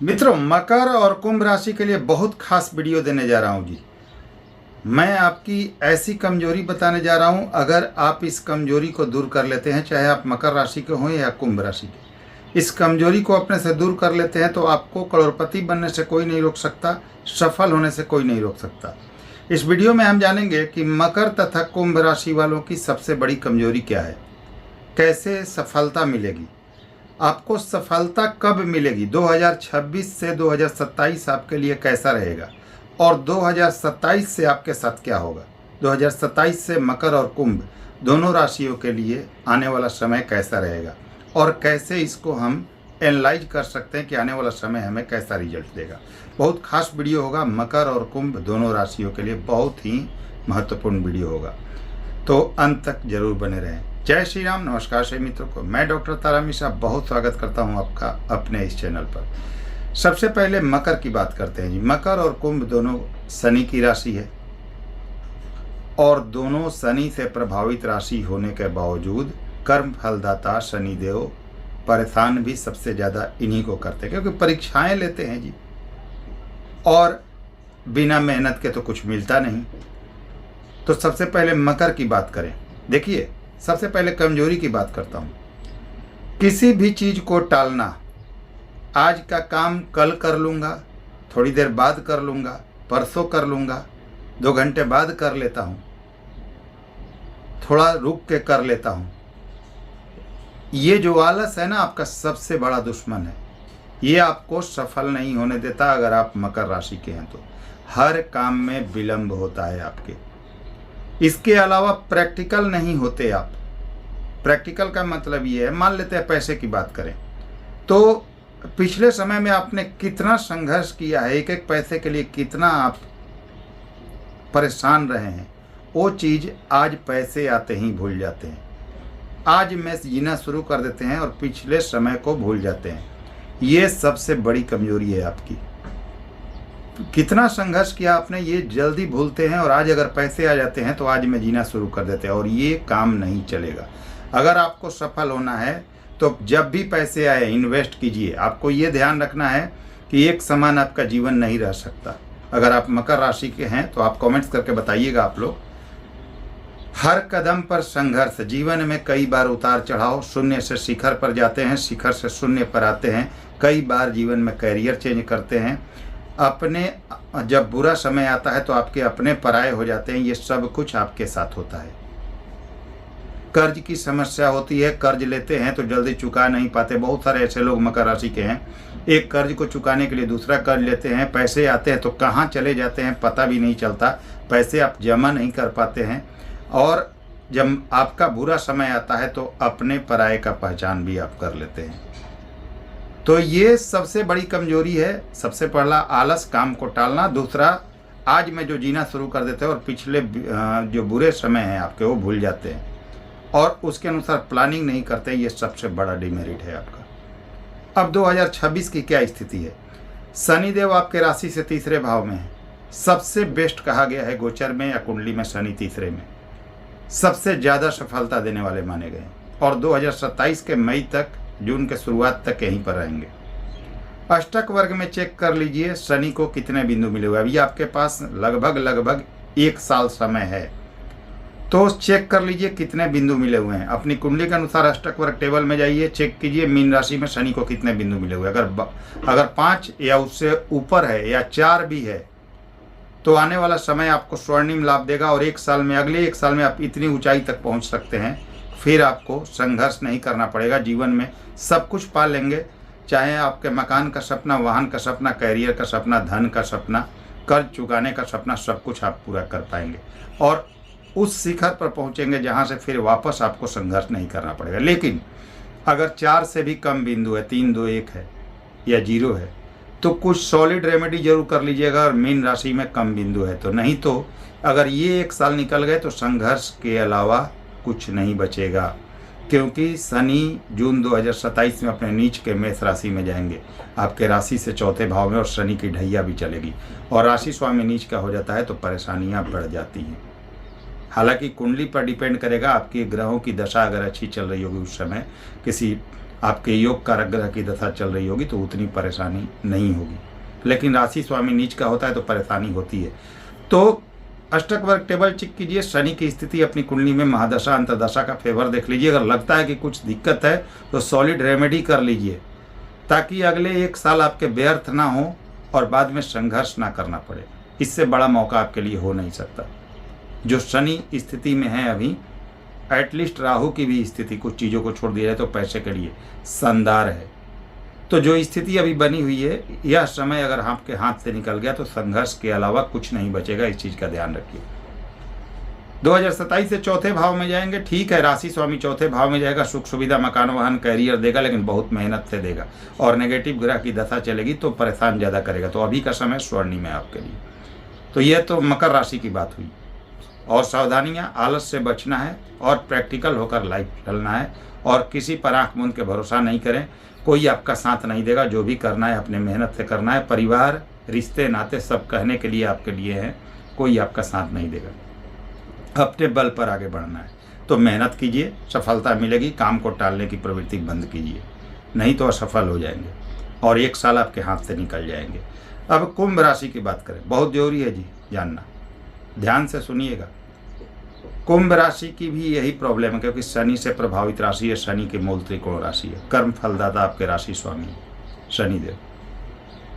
मित्रों, मकर और कुंभ राशि के लिए बहुत खास वीडियो देने जा रहा हूं जी। मैं आपकी ऐसी कमजोरी बताने जा रहा हूं, अगर आप इस कमजोरी को दूर कर लेते हैं, चाहे आप मकर राशि के हों या कुंभ राशि के, इस कमजोरी को अपने से दूर कर लेते हैं तो आपको करोड़पति बनने से कोई नहीं रोक सकता, सफल होने से कोई नहीं रोक सकता। इस वीडियो में हम जानेंगे कि मकर तथा कुंभ राशि वालों की सबसे बड़ी कमजोरी क्या है, कैसे सफलता मिलेगी, आपको सफलता कब मिलेगी, 2026 से 2027 आपके लिए कैसा रहेगा और 2027 से आपके साथ क्या होगा। 2027 से मकर और कुंभ दोनों राशियों के लिए आने वाला समय कैसा रहेगा और कैसे इसको हम एनालाइज कर सकते हैं कि आने वाला समय हमें कैसा रिजल्ट देगा। बहुत खास वीडियो होगा, मकर और कुंभ दोनों राशियों के लिए बहुत ही महत्वपूर्ण वीडियो होगा, तो अंत तक जरूर बने रहें। जय श्री राम। नमस्कार सभी मित्रों को, मैं डॉक्टर तारा मिश्रा बहुत स्वागत करता हूं आपका अपने इस चैनल पर। सबसे पहले मकर की बात करते हैं जी। मकर और कुंभ दोनों शनि की राशि है और दोनों शनि से प्रभावित राशि होने के बावजूद कर्म फलदाता शनिदेव परेशान भी सबसे ज़्यादा इन्हीं को करते हैं, क्योंकि परीक्षाएं लेते हैं जी और बिना मेहनत के तो कुछ मिलता नहीं। तो सबसे पहले मकर की बात करें। देखिए, सबसे पहले कमजोरी की बात करता हूं। किसी भी चीज को टालना, आज का काम कल कर लूंगा, थोड़ी देर बाद कर लूंगा, परसों कर लूंगा, 2 घंटे बाद कर लेता हूं, थोड़ा रुक के कर लेता हूं, ये जो आलस है ना, आपका सबसे बड़ा दुश्मन है। ये आपको सफल नहीं होने देता। अगर आप मकर राशि के हैं तो हर काम में विलंब होता है आपके। इसके अलावा प्रैक्टिकल नहीं होते आप। प्रैक्टिकल का मतलब ये है, मान लेते हैं पैसे की बात करें तो पिछले समय में आपने कितना संघर्ष किया है, एक एक पैसे के लिए कितना आप परेशान रहे हैं, वो चीज़ आज पैसे आते ही भूल जाते हैं। आज में जीना शुरू कर देते हैं और पिछले समय को भूल जाते हैं। ये सबसे बड़ी कमजोरी है आपकी। कितना संघर्ष किया आपने, ये जल्दी भूलते हैं और आज अगर पैसे आ जाते हैं तो आज में जीना शुरू कर देते हैं और ये काम नहीं चलेगा। अगर आपको सफल होना है तो जब भी पैसे आए इन्वेस्ट कीजिए। आपको ये ध्यान रखना है कि एक समान आपका जीवन नहीं रह सकता। अगर आप मकर राशि के हैं तो आप कमेंट्स करके बताइएगा। आप लोग हर कदम पर संघर्ष, जीवन में कई बार उतार चढ़ाव, शून्य से शिखर पर जाते हैं, शिखर से शून्य पर आते हैं, कई बार जीवन में कैरियर चेंज करते हैं। अपने जब बुरा समय आता है तो आपके अपने पराये हो जाते हैं। ये सब कुछ आपके साथ होता है। कर्ज की समस्या होती है, कर्ज लेते हैं तो जल्दी चुका नहीं पाते। बहुत सारे ऐसे लोग मकर राशि के हैं, एक कर्ज को चुकाने के लिए दूसरा कर्ज लेते हैं, पैसे आते हैं तो कहाँ चले जाते हैं पता भी नहीं चलता, पैसे आप जमा नहीं कर पाते हैं और जब आपका बुरा समय आता है तो अपने पराये का पहचान भी आप कर लेते हैं। तो ये सबसे बड़ी कमजोरी है। सबसे पहला आलस, काम को टालना। दूसरा, आज में जो जीना शुरू कर देते हैं और पिछले जो बुरे समय हैं आपके वो भूल जाते हैं और उसके अनुसार प्लानिंग नहीं करते। ये सबसे बड़ा डिमेरिट है आपका। अब 2026 की क्या स्थिति है। शनिदेव आपके राशि से तीसरे भाव में है। सबसे बेस्ट कहा गया है गोचर में या कुंडली में शनि तीसरे में सबसे ज़्यादा सफलता देने वाले माने गए और 2027 के मई तक, जून के शुरुआत तक यहीं पर रहेंगे। अष्टक वर्ग में चेक कर लीजिए शनि को कितने बिंदु मिले हुए। अभी आपके पास लगभग 1 साल समय है, तो चेक कर लीजिए कितने बिंदु मिले हुए हैं। अपनी कुंडली के अनुसार अष्टक वर्ग टेबल में जाइए, चेक कीजिए मीन राशि में शनि को कितने बिंदु मिले हुए। अगर 5 या उससे ऊपर है या 4 भी है तो आने वाला समय आपको स्वर्णिम लाभ देगा और 1 साल में, अगले 1 साल में आप इतनी ऊंचाई तक पहुंच सकते हैं। फिर आपको संघर्ष नहीं करना पड़ेगा, जीवन में सब कुछ पा लेंगे। चाहे आपके मकान का सपना, वाहन का सपना, कैरियर का सपना, धन का सपना, कर्ज चुकाने का सपना, सब कुछ आप पूरा कर पाएंगे और उस शिखर पर पहुंचेंगे जहां से फिर वापस आपको संघर्ष नहीं करना पड़ेगा। लेकिन अगर 4 से भी कम बिंदु है, 3, 2, 1 है या 0 है तो कुछ सॉलिड रेमेडी जरूर कर लीजिएगा। और मीन राशि में कम बिंदु है तो, नहीं तो अगर ये 1 साल निकल गए तो संघर्ष के अलावा कुछ नहीं बचेगा, क्योंकि शनि जून 2027 में अपने नीच के मेष राशि में जाएंगे। आपके राशि से चौथे भाव में और शनि की ढैया भी चलेगी और राशि स्वामी नीच का हो जाता है तो परेशानियां बढ़ जाती हैं। हालांकि कुंडली पर डिपेंड करेगा, आपकी ग्रहों की दशा अगर अच्छी चल रही होगी उस समय, किसी आपके योग कारक ग्रह की दशा चल रही होगी तो उतनी परेशानी नहीं होगी, लेकिन राशि स्वामी नीच का होता है तो परेशानी होती है। तो अष्टक वर्ग टेबल चेक कीजिए, शनि की स्थिति अपनी कुंडली में महादशा अंतर्दशा का फेवर देख लीजिए। अगर लगता है कि कुछ दिक्कत है तो सॉलिड रेमेडी कर लीजिए, ताकि अगले 1 साल आपके व्यर्थ ना हो और बाद में संघर्ष ना करना पड़े। इससे बड़ा मौका आपके लिए हो नहीं सकता। जो शनि स्थिति में है अभी, एटलीस्ट राहु की भी स्थिति कुछ चीज़ों को छोड़ दिया जाए तो पैसे के लिए शानदार है। तो जो स्थिति अभी बनी हुई है, यह समय अगर आपके हाथ से निकल गया तो संघर्ष के अलावा कुछ नहीं बचेगा। इस चीज़ का ध्यान रखिए। 2027 से चौथे भाव में जाएंगे। ठीक है, राशि स्वामी चौथे भाव में जाएगा, सुख सुविधा मकान वाहन कैरियर देगा, लेकिन बहुत मेहनत से देगा। और नेगेटिव ग्रह की दशा चलेगी तो परेशान ज़्यादा करेगा। तो अभी का समय स्वर्णिम है आपके लिए। तो यह तो मकर राशि की बात हुई। और सावधानियाँ, आलस से बचना है और प्रैक्टिकल होकर लाइफ चलना है। और किसी पर आँख मूंद के भरोसा नहीं करें, कोई आपका साथ नहीं देगा। जो भी करना है अपने मेहनत से करना है। परिवार, रिश्ते नाते सब कहने के लिए आपके लिए हैं, कोई आपका साथ नहीं देगा। अपने बल पर आगे बढ़ना है तो मेहनत कीजिए, सफलता मिलेगी। काम को टालने की प्रवृत्ति बंद कीजिए, नहीं तो असफल हो जाएंगे और 1 साल आपके हाथ से निकल जाएंगे। अब कुंभ राशि की बात करें, बहुत जरूरी है जी जानना, ध्यान से सुनिएगा। कुंभ राशि की भी यही प्रॉब्लम है, क्योंकि शनि से प्रभावित राशि है। शनि के मूल त्रिकोण राशि है। कर्म फलदाता आपके राशि स्वामी शनिदेव।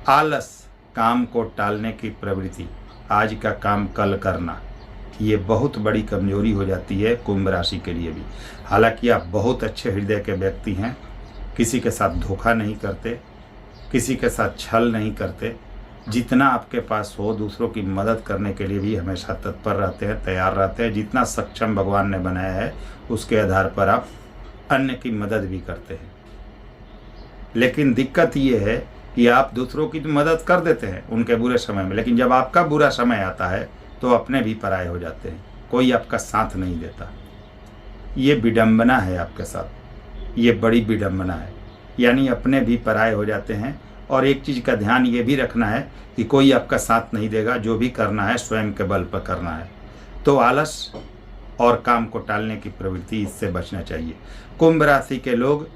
आलस, काम को टालने की प्रवृत्ति, आज का काम कल करना, ये बहुत बड़ी कमजोरी हो जाती है कुंभ राशि के लिए भी। हालांकि आप बहुत अच्छे हृदय के व्यक्ति हैं, किसी के साथ धोखा नहीं करते, किसी के साथ छल नहीं करते। जितना आपके पास हो दूसरों की मदद करने के लिए भी हमेशा तत्पर रहते हैं, तैयार रहते हैं। जितना सक्षम भगवान ने बनाया है उसके आधार पर आप अन्य की मदद भी करते हैं। लेकिन दिक्कत ये है कि आप दूसरों की तो मदद कर देते हैं उनके बुरे समय में, लेकिन जब आपका बुरा समय आता है तो अपने भी पराये हो जाते हैं। कोई आपका साथ नहीं देता। ये विडंबना है आपके साथ, ये बड़ी विडंबना है। यानी अपने भी पराये हो जाते हैं। और एक चीज़ का ध्यान ये भी रखना है कि कोई आपका साथ नहीं देगा। जो भी करना है स्वयं के बल पर करना है। तो आलस और काम को टालने की प्रवृत्ति, इससे बचना चाहिए। कुंभ राशि के लोग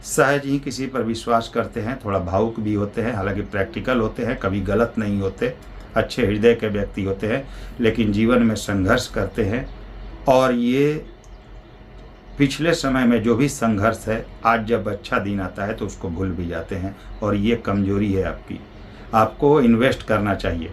सहज ही किसी पर विश्वास करते हैं, थोड़ा भावुक भी होते हैं, हालांकि प्रैक्टिकल होते हैं, कभी गलत नहीं होते, अच्छे हृदय के व्यक्ति होते हैं, लेकिन जीवन में संघर्ष करते हैं। और ये पिछले समय में जो भी संघर्ष है, आज जब अच्छा दिन आता है तो उसको भूल भी जाते हैं। और ये कमजोरी है आपकी। आपको इन्वेस्ट करना चाहिए,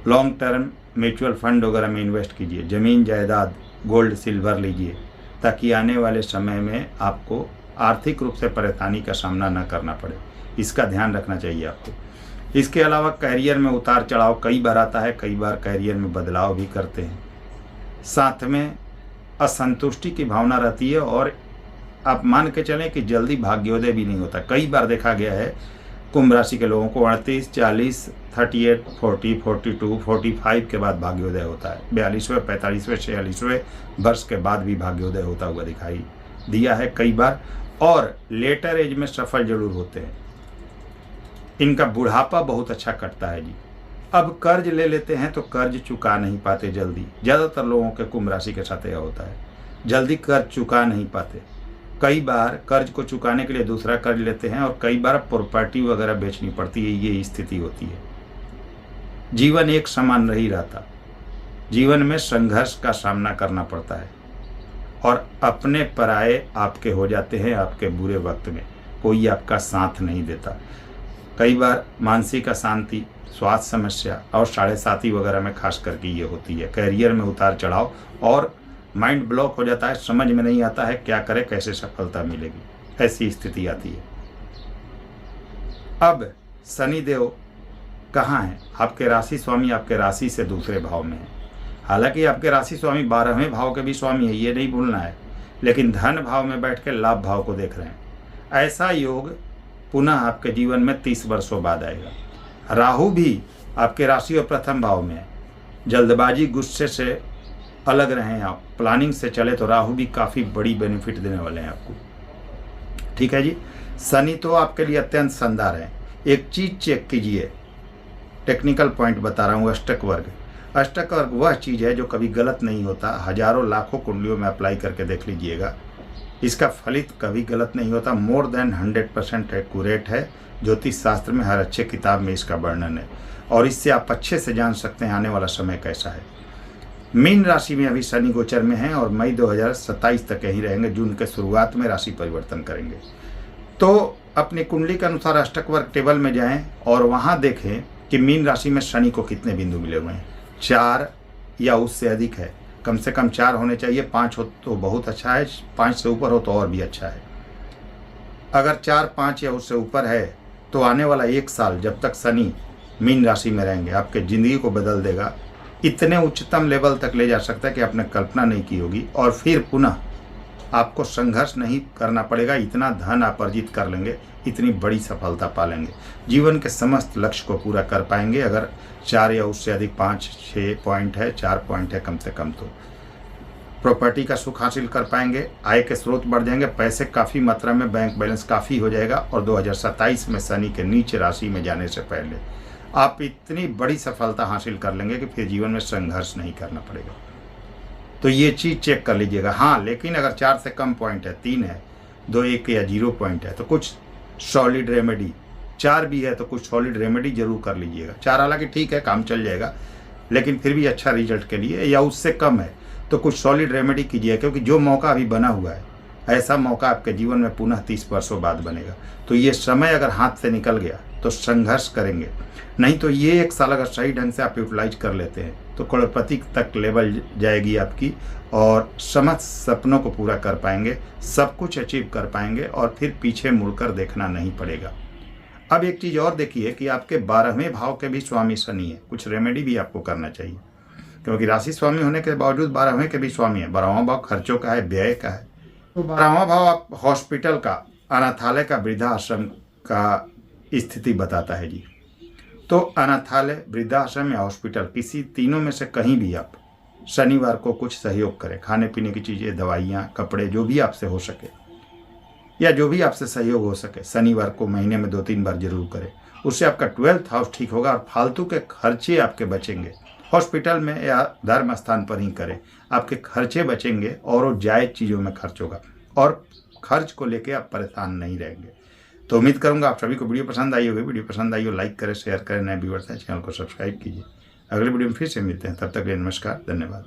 लॉन्ग टर्म म्यूचुअल फंड वगैरह में इन्वेस्ट कीजिए, ज़मीन जायदाद, गोल्ड सिल्वर लीजिए, ताकि आने वाले समय में आपको आर्थिक रूप से परेशानी का सामना न करना पड़े। इसका ध्यान रखना चाहिए आपको। इसके अलावा कैरियर में उतार चढ़ाव कई बार आता है, कई बार कैरियर में बदलाव भी करते हैं। साथ में असंतुष्टि की भावना रहती है और आप मान के चलें कि जल्दी भाग्योदय भी नहीं होता। कई बार देखा गया है कुंभ राशि के लोगों को 38, 40, 38, 40, 42, 45 के बाद भाग्योदय होता है। 42वें, 45वें, 46वें वर्ष के बाद भी भाग्योदय होता हुआ दिखाई दिया है कई बार। और लेटर एज में सफल जरूर होते हैं। इनका बुढ़ापा बहुत अच्छा कटता है जी। अब कर्ज ले लेते हैं तो कर्ज चुका नहीं पाते जल्दी। ज़्यादातर लोगों के कुंभ राशि के साथ यह होता है, जल्दी कर्ज चुका नहीं पाते। कई बार कर्ज को चुकाने के लिए दूसरा कर्ज लेते हैं और कई बार प्रॉपर्टी वगैरह बेचनी पड़ती है। ये स्थिति होती है। जीवन एक समान नहीं रहता, जीवन में संघर्ष का सामना करना पड़ता है और अपने पराये आपके हो जाते हैं। आपके बुरे वक्त में कोई आपका साथ नहीं देता। कई बार मानसिक अशांति, स्वास्थ्य समस्या और 7.5 वगैरह में खास करके ये होती है। कैरियर में उतार चढ़ाव और माइंड ब्लॉक हो जाता है, समझ में नहीं आता है क्या करे, कैसे सफलता मिलेगी, ऐसी स्थिति आती है। अब शनिदेव कहाँ हैं? आपके राशि स्वामी आपके राशि से दूसरे भाव में है। हालांकि आपके राशि स्वामी 12वें भाव के भी स्वामी है, ये नहीं भूलना है, लेकिन धन भाव में बैठ के लाभ भाव को देख रहे हैं। ऐसा योग पुनः आपके जीवन में 30 वर्षों बाद आएगा। राहु भी आपके राशि और प्रथम भाव में है। जल्दबाजी, गुस्से से अलग रहें आप, प्लानिंग से चले तो राहु भी काफ़ी बड़ी बेनिफिट देने वाले हैं आपको। ठीक है जी। शनि तो आपके लिए अत्यंत शानदार है। एक चीज़ चेक कीजिए, टेक्निकल पॉइंट बता रहा हूँ। अष्टक वर्ग, अष्टक वर्ग वह चीज़ है जो कभी गलत नहीं होता। हजारों लाखों कुंडलियों में अप्लाई करके देख लीजिएगा। इसका फलित कभी गलत नहीं होता। मोर देन 100% एक्यूरेट है। ज्योतिष शास्त्र में हर अच्छे किताब में इसका वर्णन है और इससे आप अच्छे से जान सकते हैं आने वाला समय कैसा है। मीन राशि में अभी शनि गोचर में है और मई 2027 तक यहीं रहेंगे। जून के शुरुआत में राशि परिवर्तन करेंगे। तो अपनी कुंडली के अनुसार अष्टक वर्ग टेबल में जाएं और वहां देखें कि मीन राशि में शनि को कितने बिंदु मिले हुए हैं। 4 या उससे अधिक है। कम से कम 4 होने चाहिए। 5 हो तो बहुत अच्छा है, 5 से ऊपर हो तो और भी अच्छा है। अगर 4, 5 या उससे ऊपर है तो आने वाला 1 साल जब तक शनि मीन राशि में रहेंगे आपके ज़िंदगी को बदल देगा। इतने उच्चतम लेवल तक ले जा सकता है कि आपने कल्पना नहीं की होगी और फिर पुनः आपको संघर्ष नहीं करना पड़ेगा। इतना धन आप अर्जित कर लेंगे, इतनी बड़ी सफलता पालेंगे, जीवन के समस्त लक्ष्य को पूरा कर पाएंगे। अगर 4 या उससे अधिक 5-6 पॉइंट है, 4 पॉइंट है कम से कम, तो प्रॉपर्टी का सुख हासिल कर पाएंगे। आय के स्रोत बढ़ जाएंगे, पैसे काफ़ी मात्रा में, बैंक बैलेंस काफ़ी हो जाएगा। और 2027 में शनि के नीच राशि में जाने से पहले आप इतनी बड़ी सफलता हासिल कर लेंगे कि फिर जीवन में संघर्ष नहीं करना पड़ेगा। तो ये चीज़ चेक कर लीजिएगा। हाँ, लेकिन अगर 4 से कम पॉइंट है, 3 है, 2, 1 या 0 पॉइंट है तो कुछ सॉलिड रेमेडी, 4 भी है तो कुछ सॉलिड रेमेडी जरूर कर लीजिएगा। 4 हालांकि ठीक है, काम चल जाएगा, लेकिन फिर भी अच्छा रिजल्ट के लिए, या उससे कम है तो कुछ सॉलिड रेमेडी कीजिए, क्योंकि जो मौका अभी बना हुआ है ऐसा मौका आपके जीवन में पुनः 30 वर्षों बाद बनेगा। तो ये समय अगर हाथ से निकल गया तो संघर्ष करेंगे, नहीं तो ये 1 साल अगर सही ढंग से आप यूटिलाइज कर लेते हैं तो करोड़पति तक लेवल जाएगी आपकी और समस्त सपनों को पूरा कर पाएंगे, सब कुछ अचीव कर पाएंगे और फिर पीछे मुड़कर देखना नहीं पड़ेगा। अब एक चीज़ और देखिए कि आपके 12वें भाव के भी स्वामी शनि है। कुछ रेमेडी भी आपको करना चाहिए, क्योंकि राशि स्वामी होने के बावजूद 12वें के भी स्वामी है। 12वां भाव खर्चों का है, व्यय का है। तो 12वां भाव आप हॉस्पिटल का, अनाथालय का, वृद्धाश्रम का स्थिति बताता है जी। तो अनाथालय, वृद्धाश्रम या हॉस्पिटल, किसी तीनों में से कहीं भी आप शनिवार को कुछ सहयोग करें। खाने पीने की चीज़ें, दवाइयाँ, कपड़े, जो भी आपसे हो सके या जो भी आपसे सहयोग हो सके, शनिवार को महीने में 2-3 बार जरूर करें। उससे आपका 12th हाउस ठीक होगा और फालतू के खर्चे आपके बचेंगे। हॉस्पिटल में या धर्म स्थान पर ही करें, आपके खर्चे बचेंगे और वो जायज़ चीज़ों में खर्च होगा और खर्च को लेके आप परेशान नहीं रहेंगे। तो उम्मीद करूंगा आप सभी को वीडियो पसंद आई होगी। वीडियो पसंद आई हो लाइक करें, शेयर करें, नए व्यूअर्स हैं चैनल को सब्सक्राइब कीजिए। अगले वीडियो में फिर से मिलते हैं, तब तक के लिए नमस्कार, धन्यवाद।